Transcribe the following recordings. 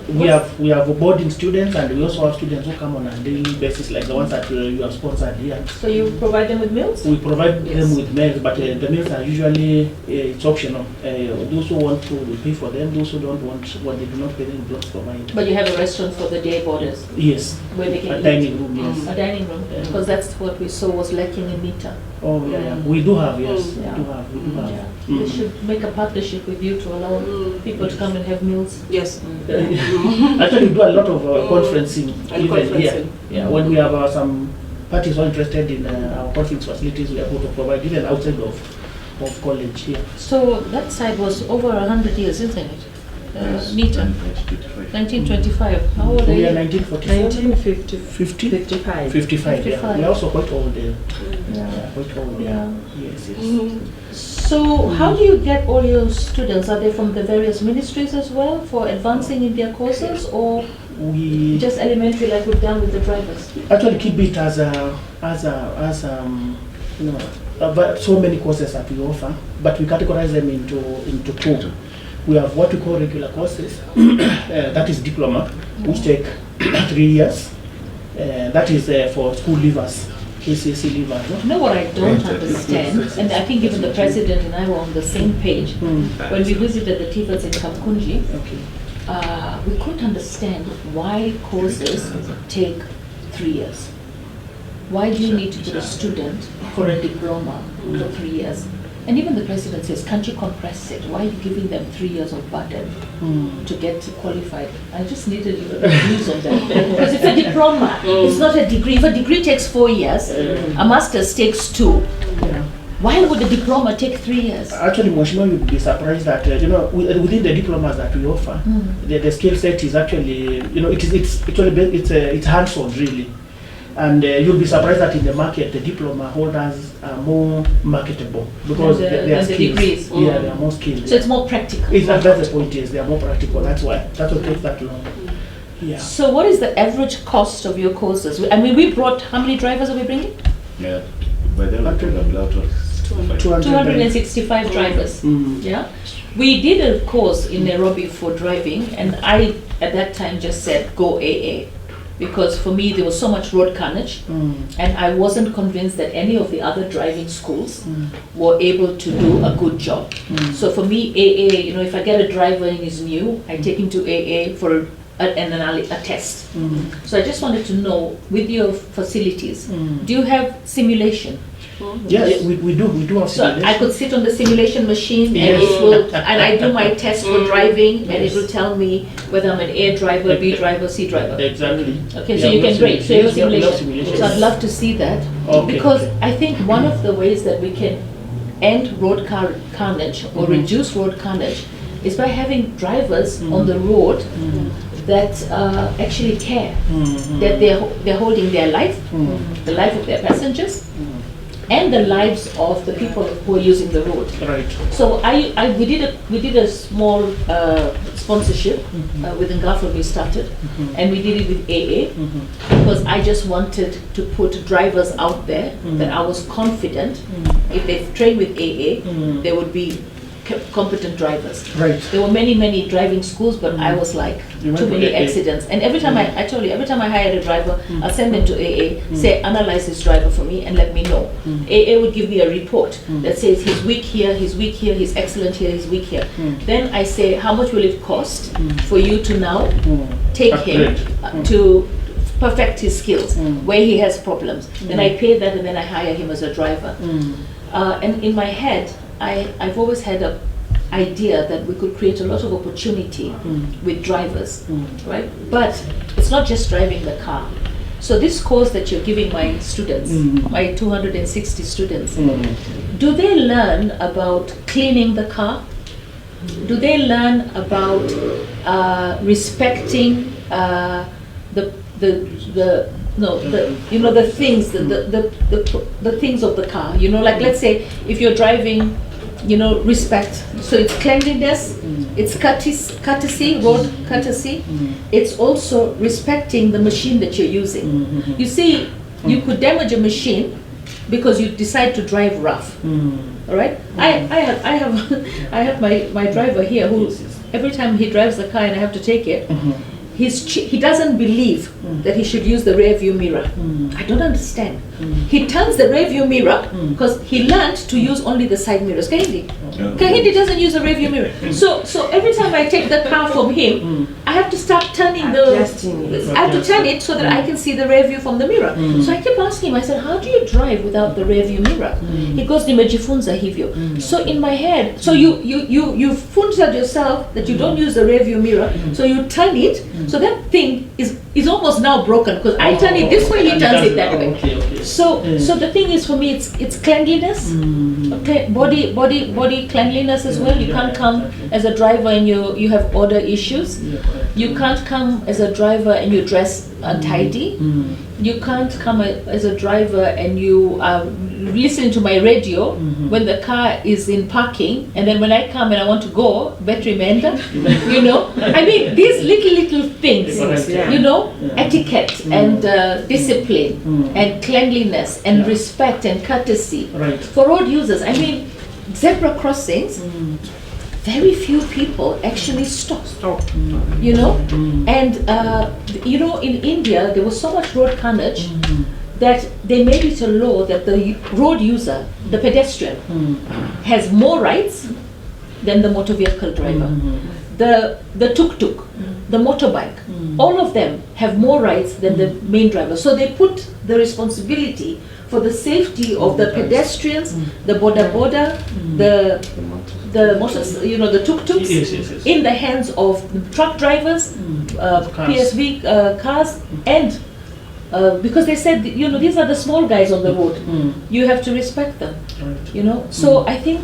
We have boarding students, and we also have students who come on a daily basis, like the ones that you have sponsored here. So you provide them with meals? We provide them with meals, but the meals are usually it's optional. Those who want to pay for them, those who don't want, what they do not pay, them don't provide. But you have a restaurant for the day boarders? Yes. Where they can a eat? Dining room, yes. A dining room, because that's what we saw was lacking in Mita. Oh yeah, we do have, yes. Yeah. We do have. Yeah. They should make a partnership with you to allow people to come and have meals. Yes. Actually, we do a lot of conferencing even here. Yeah, when we have some parties who are interested in our conference facilities, we are able to provide even outside of college here. So that site was over 100 years, isn't it? Mita. 1925. How old are We are you? 1947. 1955. 55, yeah. We are also quite old there. Yeah. Quite old, Yeah. Yes, yes. So how do you get all your students? Are they from the various ministries as well for advancing in their courses, or We just elementary like we've done with the drivers? actually keep it as but so many courses that we offer, but we categorize them into two. We have what we call regular courses, that is diploma, which take 3 years. That is for school leavers, KCSE leavers. You know what I don't understand, and I think even the president and I were on the same page when we visited the TVETs in Kamkunji. Okay. We couldn't understand why courses take 3 years. Why do you need to put a student for a diploma for 3 years? And even the president says, can't you compress it? Why are you giving them 3 years of burden to get qualified? I just needed your views on that. Because it's a diploma, it's not a degree. If a degree takes 4 years, a master's takes 2. Yeah. Why would a diploma take 3 years? Actually, Mheshimiwa, you'd be surprised that within the diplomas that we offer, the skill set is actually it's hands-on really, and you'll be surprised that in the market the diploma holders are more marketable because they are the skills. degrees. Yeah, they are more skilled. So it's more practical. That's the point. Yes, they are more practical. That's why it takes that long. Yeah. So what is the average cost of your courses? I mean, we brought, how many drivers are we bringing? Yeah, by then we took a lot of 265 drivers. Yeah, we did a course in Nairobi for driving, and I at that time just said go AA, because for me there was so much road carnage, and I wasn't convinced that any of the other driving schools were able to do a good job. So for me, AA, if I get a driver and he's new, I take him to AA for a test. So I just wanted to know, with your facilities, do you have simulation? Yes, we do have So simulation. I could sit on the simulation machine Yes. and I do my test for driving, and it will tell me whether I'm an A driver, B driver, C driver. Exactly. Okay, so you can rate. So you have simulation. simulation. So I'd love to see that, Okay. because I think one of the ways that we can end road carnage or reduce road carnage is by having drivers on the road that actually care, that they're holding their life, the life of their passengers, and the lives of the people who are using the road. Right. So we did a small sponsorship with NGAAF when we started, and we did it with AA because I just wanted to put drivers out there that I was confident if they train with AA, they would be competent drivers. Right. There were many driving schools, but I was like, You went too to many AA. accidents. And every time I told you, every time I hired a driver, I'll send them to AA, say, analyze this driver for me and let me know. AA would give me a report that says he's weak here, he's excellent here, he's weak here. Then I say, how much will it cost for you to now take him to perfect his skills where he has problems? Then I pay that, and then I hire him as a driver. And in my head, I've always had an idea that we could create a lot of opportunity with drivers, right? But it's not just driving the car. So this course that you're giving my students, my 260 students, do they learn about cleaning the car? Do they learn about respecting the things of the car? Like let's say if you're driving, respect. So it's cleanliness, it's courtesy, road courtesy. It's also respecting the machine that you're using. You see, you could damage a machine because you decide to drive rough. All right. I have my driver here who every time he drives the car and I have to take it, he doesn't believe that he should use the rear view mirror. I don't understand. He turns the rear view mirror because he learned to use only the side mirrors. Kahindi doesn't use a rear view mirror. So every time I take the car from him, I have to start turning I have to turn it so that I can see the rear view from the mirror. So I keep asking him, I said, how do you drive without the rear view mirror? He goes, nimejifunza hivyo. So in my head, so you funzed yourself that you don't use the rear view mirror, so you turn it, so that thing is almost now broken because I turn it this way, he turns it that way. So the thing is, for me, it's cleanliness, okay, body cleanliness as well. You can't come as a driver and you have odor issues. You can't come as a driver and you dress untidy. You can't come as a driver and you listen to my radio when the car is in parking, and then when I come and I want to go, battery mender, you know. I mean, these little things, you know, etiquette and discipline and cleanliness and respect and courtesy for road users. I mean, zebra crossings, very few people actually stop. You know, and you know, in India there was so much road carnage that they made it a law that the road user, the pedestrian, has more rights than the motor vehicle driver. The tuk-tuk, the motorbike, all of them have more rights than the main driver. So they put the responsibility for the safety of the pedestrians, the boda, the motors, you know, the tuk-tuks, in the hands of the truck drivers, PSV cars, and because they said, you know, these are the small guys on the road. You have to respect them, you know. So I think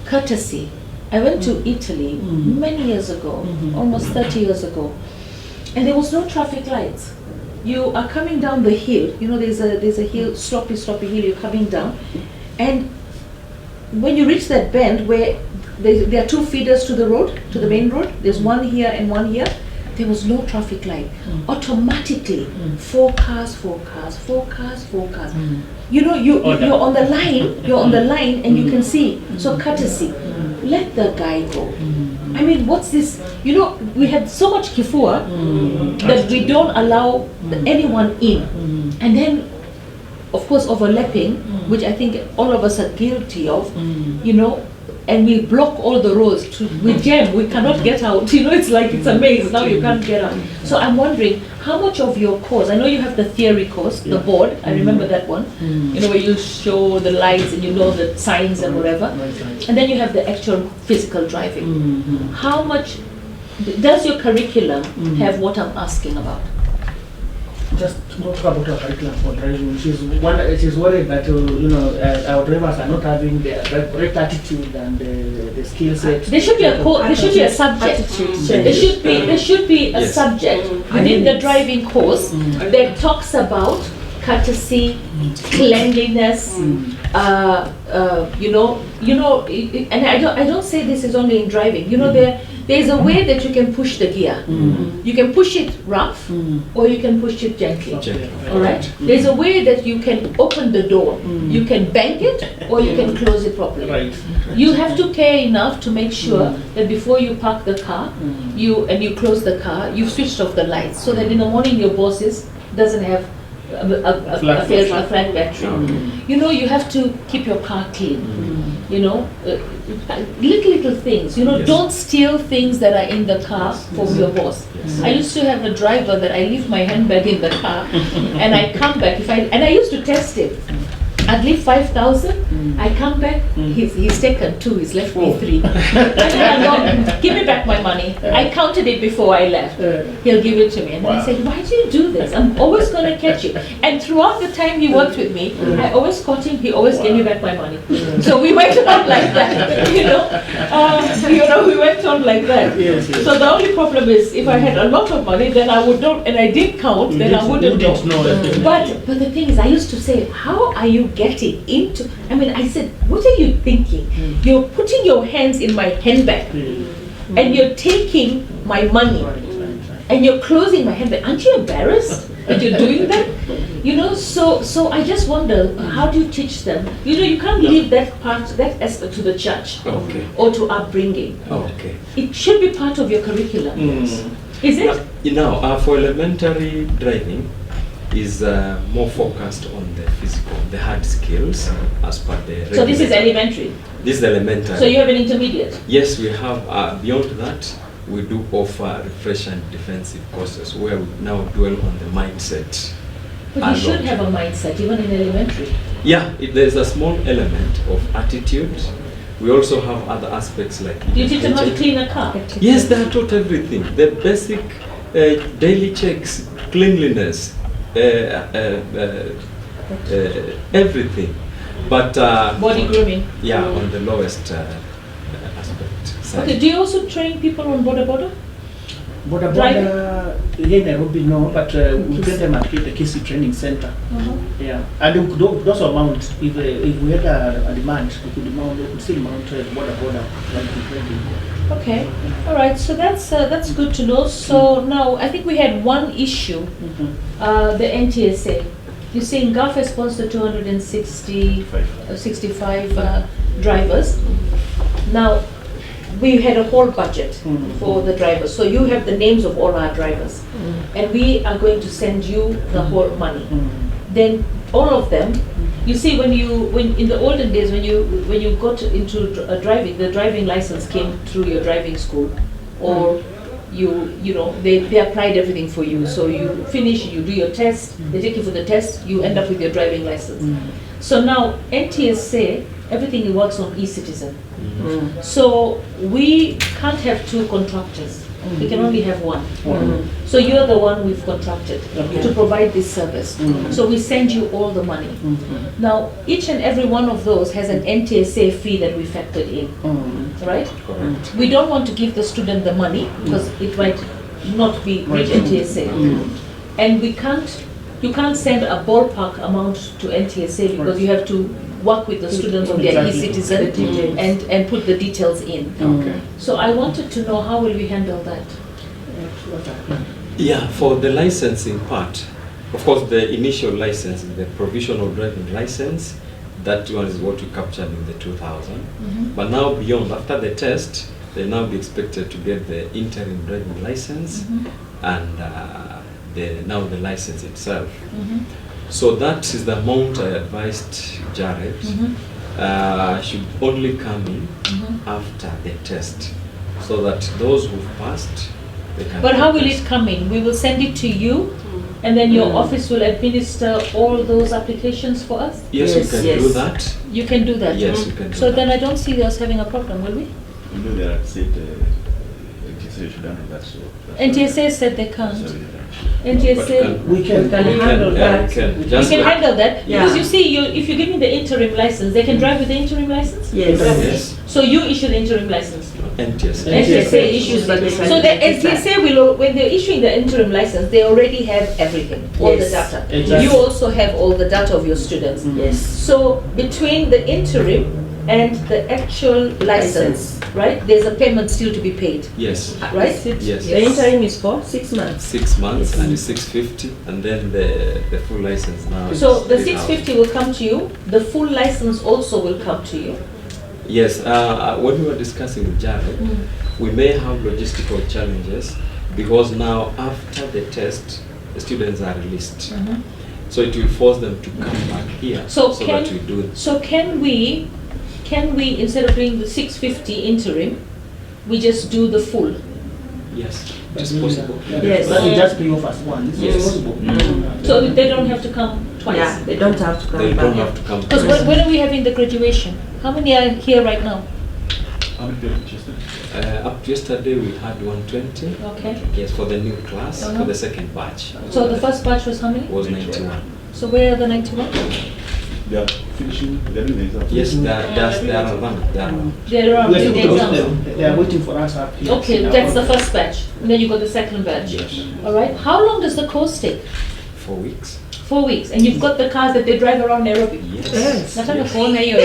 courtesy. I went to Italy many years ago, almost 30 years ago, and there was no traffic lights. You are coming down the hill, you know, there's a hill, sloppy hill, you're coming down, and when you reach that bend where there are two feeders to the road, to the main road, there's one here and one here, there was no traffic light. Automatically, 4 cars. You know, you're on the line, and you can see. So courtesy, let the guy go. I mean, what's this? You know, we had so much kifua that we don't allow anyone in, and then, of course, overlapping, which I think all of us are guilty of. You know, and we block all the roads. We jam. We cannot get out. You know, it's like it's a maze. Now you can't get out. So I'm wondering, how much of your course? I know you have the theory course, the board. I remember that one. You know, where you show the lights and you know the signs and whatever. And then you have the actual physical driving. How much does your curriculum have what I'm asking about? Just not talk about our curriculum for driving. She's worried that you know, our drivers are not having the right attitude and the skill set. There should be a there should be a subject. There should be a subject within the driving course that talks about courtesy, cleanliness. You know, and I don't say this is only in driving. You know, there's a way that you can push the gear. You can push it rough, or you can push it gently. All right. There's a way that you can open the door. You can bang it, or you can close it properly. You have to care enough to make sure that before you park the car, you close the car, you've switched off the lights, so that in the morning your bosses doesn't have a flat battery. You know, you have to keep your car clean. You know, little things. You know, don't steal things that are in the car from your boss. I used to have a driver that I leave my handbag in the car, and I come back and I used to test it. I'd leave 5,000. I come back. He's taken 2. He's left me 3. And then I go, give me back my money. I counted it before I left. He'll give it to me, and I say, why do you do this? I'm always going to catch you. And throughout the time he worked with me, I always caught him. He always gave me back my money. So we went on like that. You know, we went on like that. So the only problem is, if I had a lot of money, then I would not, and I did count, then I wouldn't know. But the thing is, I used to say, how are you getting into? I mean, I said, what are you thinking? You're putting your hands in my handbag, and you're taking my money, and you're closing my handbag. Aren't you embarrassed that you're doing that? You know, so I just wonder, how do you teach them? You know, you can't leave that aspect to the church or to upbringing. It should be part of your curriculum. Is it? Now, for elementary driving is more focused on the physical, the hard skills as per the So this is regulator. elementary. This is elementary. So you have an intermediate. Yes, we have, beyond that, we do offer refresh and defensive courses where we now dwell on the mindset. But a you should lot. have a mindset, even in elementary. Yeah, there's a small element of attitude. We also have other aspects like... Do you teach them how to education. clean a car? Yes, they are taught everything. The basic daily checks, cleanliness, everything. But Body grooming. yeah, on the lowest aspect side. Okay, do you also train people on border? Border Driving? here in Nairobi, no, but we train them at the KC Training Center. Yeah, and we could also mount, if we had a demand, we could still mount border like we training. Okay, all right, so that's good to know. So now, I think we had one issue, the NTSA. You're saying NGAAF has sponsored 65 drivers. Now, we had a whole budget for the drivers. So you have the names of all our drivers. And we are going to send you the whole money. Then all of them, you see, when in the olden days, when you got into driving, the driving license came through your driving school, or you know, they applied everything for you. So you finish, you do your test, they take you for the test, you end up with your driving license. So now NTSA, everything works on e-citizen. So we can't have two contractors. We can only have one. So you're the one we've contracted to provide this service. So we send you all the money. Now, each and every one of those has an NTSA fee that we factored in, right? Correct. We don't want to give the student the money because it might not be reach NTSA. And you can't send a ballpark amount to NTSA because you have to work with the students on their e-citizen and put the details in. So I wanted to know, how will we handle that? Yeah, for the licensing part, of course, the initial license, the provisional driving license, that one is what we captured in the 2000. But now beyond, after the test, they now be expected to get the interim driving license and now the license itself. So that is the amount I advised Jared should only come in after the test, so that those who passed, they can... But how will it come in? We will send it to you, and then your office will administer all those applications for us? Yes, we can do that. You can do that? Yes, we can do So that. then I don't see us having a problem, will we? You know, they are said NTSA should handle that, so... NTSA said they can't. So, yeah. NTSA... We can handle that. We can. You Just can like- handle that, Yeah. because you see, if you give me the interim license, they can drive with the interim license? Yes. So you issue the interim license? NTSA. NTSA issues But it. they can So the identify. NTSA will, when they're issuing the interim license, they already have everything, all the Yes. data. Exactly. You also have all the data of your students. Yes. So between the interim and the actual license, right, there's a payment still to be paid, Yes. right? Yes. The interim is for 6 months. 6 months Yes. and it's 650, and then the full license now. So is the 8,000. 650 will come to you, the full license also will come to you. Yes, when we were discussing with Jared, we may have logistical challenges because now after the test, the students are released. So it will force them to come back here So that we do it. So can we, instead of doing the 650 interim, we just do the full? Yes, it is possible. Yes. But we just pay off as one. This Yes. is possible. So they don't have to come twice? Yeah, they don't have to come They back. don't have to come. Because when are we having the graduation? How many are here right now? How many people registered? Up to yesterday we had 120. Okay. Yes, for the new class, for the second batch So the first batch was how many? was 91. So where are the 91? They are finishing, they are doing the exam. Yes, they are around. They are around. They're around We are the still close exams. them. They are waiting for us up here. Okay, that's the first batch. And then you got the second batch. Yes. All right. How long does the course take? 4 weeks. 4 weeks. And you've got the cars that they drive around Nairobi? Yes. Nataka kuona hiyo. So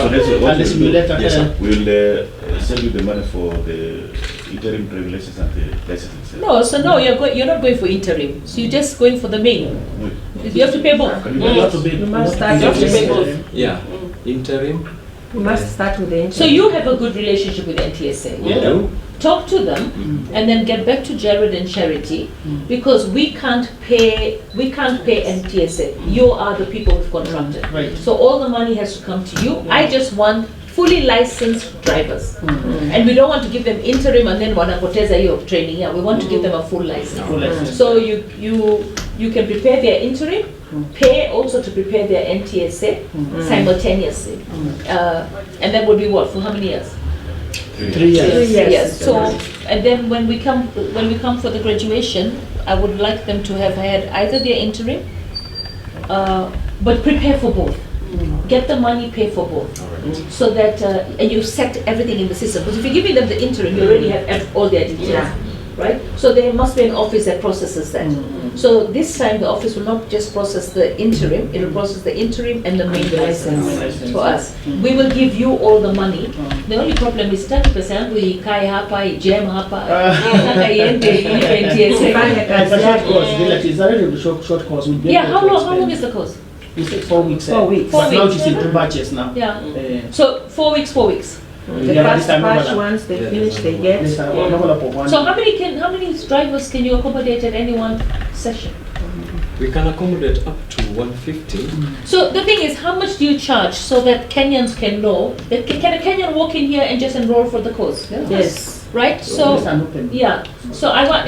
that's what And the simulator. Yes, sir. we'll send you the money for the interim driving license and the license itself. No, so no, you're not going for interim. So you're just going for the main. Wait, You have to pay both. can You you have to pay. You must you start have to off pay with both. both. Yeah, interim You must start with the intern. So you have a good relationship with NTSA. We do. Talk to them and then get back to Jared and Charity because we can't pay NTSA. You are the people who've contracted. Right. So all the money has to come to you. I just want fully licensed drivers. And we don't want to give them interim and then wanapoteza hiyo training. Yeah, we want to give them a full license. Full license. So you can prepare their interim, pay also to prepare their NTSA simultaneously. And that would be what, for how many years? 3 years. Yes. So, and then when we come for the graduation, I would like them to have had either their interim, but prepare for both. Get the money, pay for both, so that and you set everything in the system. Because if you're giving them the interim, you already have all their details, right? So there must be an office that processes that. So this time the office will not just process the interim; it will process the interim and the main license for us. We will give you all the money. The only problem is 30% we kai hapa, jam hapa, nataka iende iende NTSA. It's a short course. It's a really short course. We'll be Yeah, able to how explain. long is the course? We said 4 weeks. 4 weeks. But 4 now weeks. it's in 2 batches now. Yeah. Uh, So 4 weeks, 4 weeks. The Yeah, first this time batch, over. once they Yeah, finish, this they time get. this time, we're not gonna put one. So how many drivers can you accommodate at any one session? We can accommodate up to 150. So the thing is, how much do you charge so that Kenyans can know that can a Kenyan walk in here and just enroll for the course? Yes. Right? It's So an open. yeah. So I want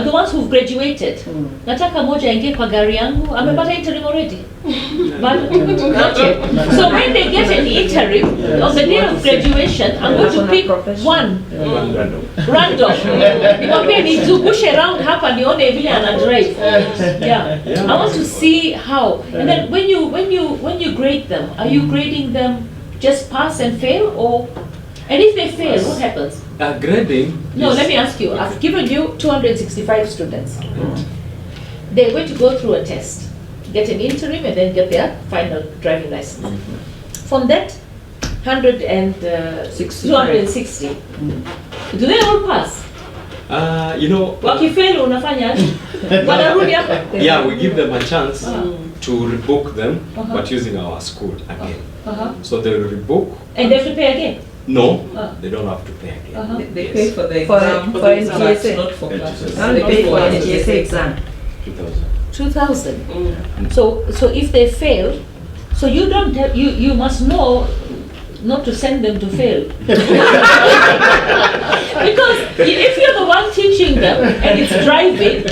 the ones who've graduated. Nataka moja ingie kwa gari yangu. Amepata interim already. But not yet. So when they get an interim on the day of graduation, I'm going to pick one random. Nikwambie nizungushe round hapa nione vile ana drive. Yeah. I want to see how. And then when you grade them, are you grading them just pass and fail, or and if they fail, what happens? Grading. No, is- let me ask you. I've given you 265 students. They're going to go through a test, get an interim, and then get their final driving license. From that 260, do they all pass? Wakifail unafanya aje? Wanarudi hapa? Yeah, we give them a chance to rebook them, but using our school again. So they will rebook. And they have to pay again? No, they don't have to pay again. They Yes. pay for the For- exam, for but NTSA. not for classes. Now they pay for the GSA exam. 2000. 2,000. So if they fail, so you don't have, you must know not to send them to fail. Because if you're the one teaching them and it's driving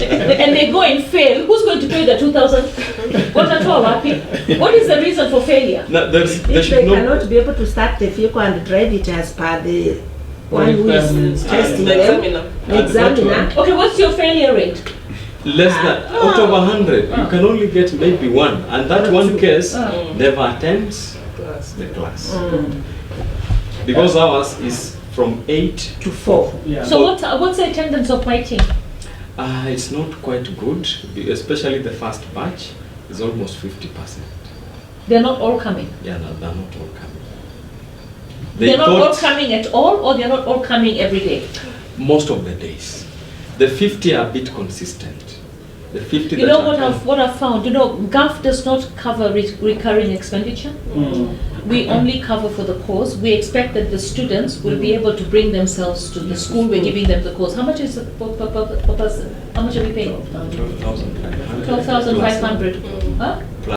and they go and fail, who's going to pay the 2,000? What is the reason for failure? No, there If should they no. cannot be able to start the vehicle and drive it as per the one who is testing The them, examiner. the examiner, Okay, what's your failure rate? Less than out of 100, you can only get maybe one, and that one case never attends the class because ours is from 8 to 4. Yeah. So what's the attendance of my team? It's not quite good, especially the first batch is almost 50%. They're not all coming. Yeah, no, they're not all coming. They're not all coming at all, or they're not all coming every day. Most of the days. The 50 are a bit consistent. The 50 You that know are what I've found? You know, GAAF does not cover recurring expenditure. We only cover for the course. We expect that the students will be able to bring themselves to the school. We're giving them the course. How much is it per person? How much are we paying? 12,500. 12,500. Huh?